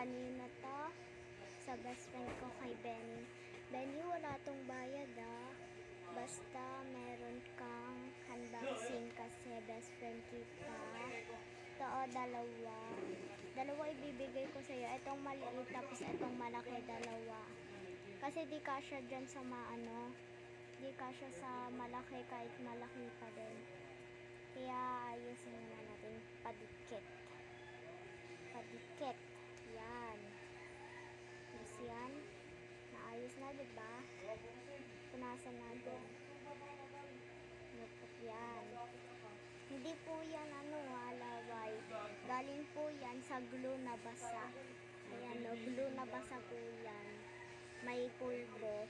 Kanina to? Sa best friend ko kay Benny. Benny, wala tong bayad Basta meron kang unboxing kasi best friend kita. Ito dalawa. Dalawa ibibigay ko sa'yo. Itong maliit tapos itong malaki, dalawa. Kasi di kasya dyan sa di kasya sa malaki kahit malaki pa din. Kaya ayusin na natin. Padikit. Padikit. Yan. Yes, yan. Naayos na, diba? Punasan natin. Yan. Hindi po yan laway. Galing po yan sa glue na basa. Ayan glue na basa po yan. May pulbo.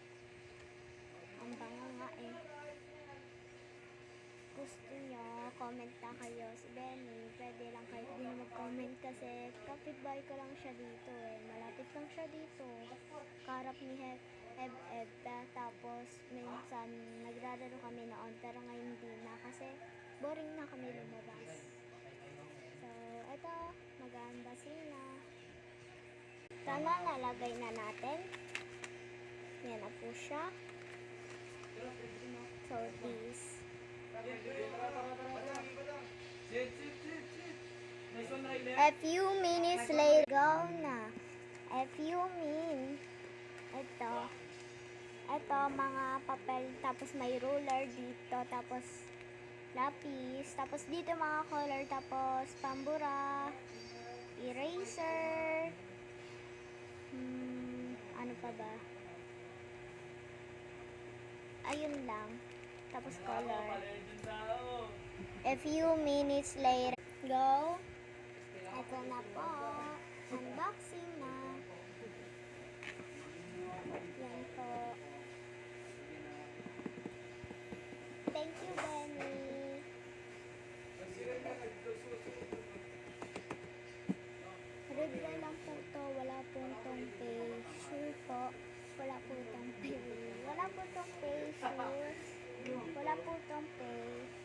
Ang bango nga Gusto nyo, comment na kayo. Si Benny, pwede lang kahit di mag-comment kasi kapitbahay ko lang siya dito Malapit lang siya dito. Karap ni Eb. Tapos, minsan, naglalaro kami noon. Pero ngayon hindi na kasi boring na kami lumabas. So, eto, mag-unboxing na. Sana nalagay na natin. Yan na po siya. So, this. A few minutes later, go na. A few minutes. Ito mga papel, tapos may ruler dito, tapos lapis, tapos dito mga color, tapos pambura, eraser, ano pa ba? Ayun lang. Tapos color. A few minutes later. Go. Ito na po. Unboxing na. Yan po. Thank you, Benny. Libre lang po to. Wala po itong pay. Sure po. Wala po itong pay. Wala po itong pay. Sure. Wala po itong pay.